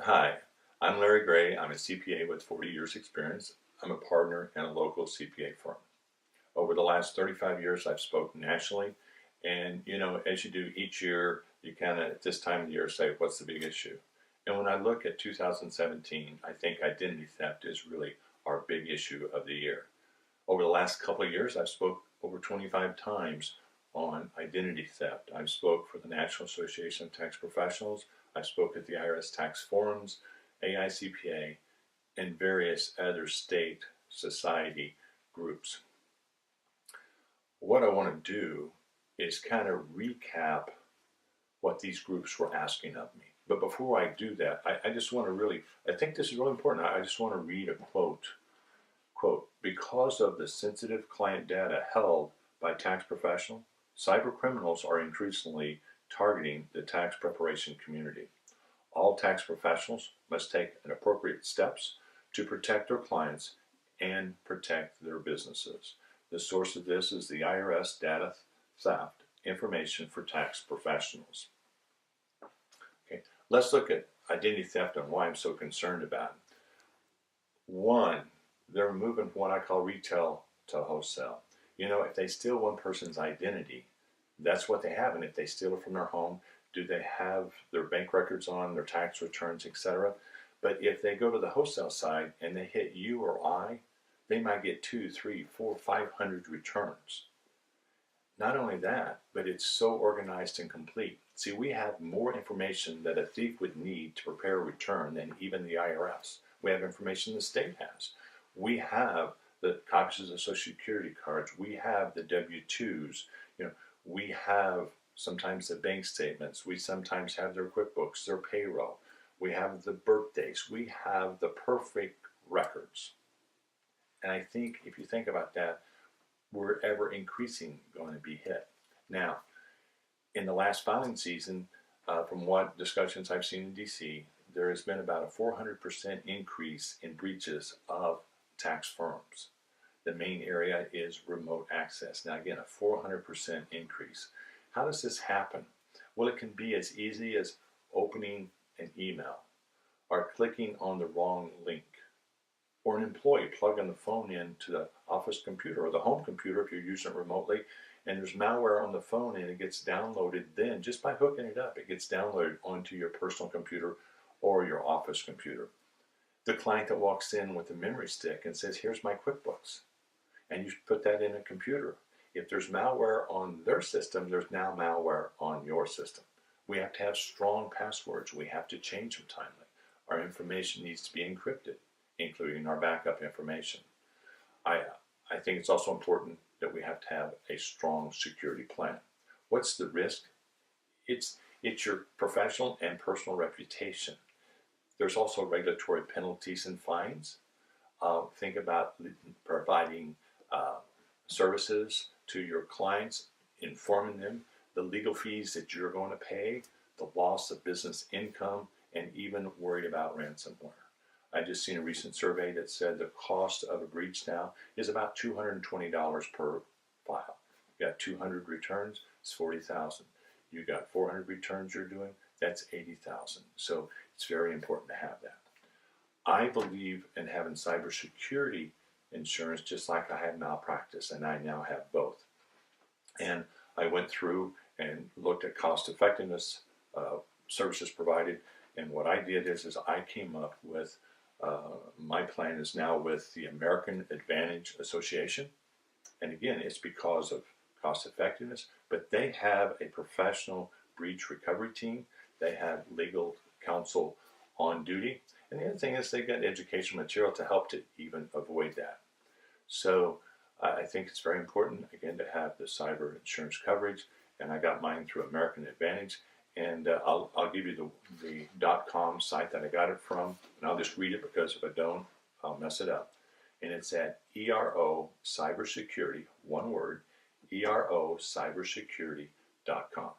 Hi, I'm Larry Gray. I'm a CPA with 40 years experience. I'm a partner in a local CPA firm. Over the last 35 years, I've spoken nationally. And, as you do each year, you kind of at this time of the year say, what's the big issue? And when I look at 2017, I think identity theft is really our big issue of the year. Over the last couple of years, I've spoke over 25 times on identity theft. I've spoke for the National Association of Tax Professionals. I've spoke at the IRS tax forums, AICPA, and various other state society groups. What I want to do is kind of recap what these groups were asking of me. But before I do that, I just want to I think this is really important. I just want to read a quote. Quote, because of the sensitive client data held by tax professionals, cyber criminals are increasingly targeting the tax preparation community. All tax professionals must take appropriate steps to protect their clients and protect their businesses. The source of this is the IRS Data Theft Information for Tax Professionals. Okay, let's look at identity theft and why I'm so concerned about it. One, they're moving from what I call retail to wholesale. If they steal one person's identity, that's what they have. And if they steal it from their home, do they have their bank records on, their tax returns, etc.? But if they go to the wholesale side and they hit you or I, they might get 2, 3, 4, 500 returns. Not only that, but it's so organized and complete. See, we have more information that a thief would need to prepare a return than even the IRS. We have information the state has. We have the copies of the Social Security cards. We have the W-2s. We have sometimes the bank statements. We sometimes have their QuickBooks, their payroll. We have the birthdays. We have the perfect records. And I think if you think about that, we're ever increasing going to be hit. Now, in the last filing season, from what discussions I've seen in DC, there has been about a 400% increase in breaches of tax firms. The main area is remote access. Now again, a 400% increase. How does this happen? Well, it can be as easy as opening an email or clicking on the wrong link, or an employee plugging the phone into the office computer or the home computer if you're using it remotely, and there's malware on the phone and it gets downloaded. Then just by hooking it up, it gets downloaded onto your personal computer or your office computer. The client that walks in with a memory stick and says, here's my QuickBooks, and you put that in a computer. If there's malware on their system, there's now malware on your system. We have to have strong passwords. We have to change them timely. Our information needs to be encrypted, including our backup information. I think it's also important that we have to have a strong security plan. What's the risk? It's your professional and personal reputation. There's also regulatory penalties and fines. Think about providing services to your clients, informing them the legal fees that you're going to pay, the loss of business income, and even worried about ransomware. I just seen a recent survey that said the cost of a breach now is about $220 per file. You got 200 returns, it's $40,000. You got 400 returns you're doing, that's $80,000. So it's very important to have that. I believe in having cybersecurity insurance just like I had malpractice, and I now have both. And I went through and looked at cost effectiveness, services provided, and what I did is I came up with my plan is now with the American Advantage Association. And again, it's because of cost effectiveness, but they have a professional breach recovery team. They have legal counsel on duty. And the other thing is they got education material to help to even avoid that. So I think it's very important, again, to have the cyber insurance coverage. And I got mine through American Advantage. And I'll give you the .com site that I got it from, and I'll just read it because if I don't, I'll mess it up. And it's at ERO Cybersecurity, one word, EROcybersecurity.com.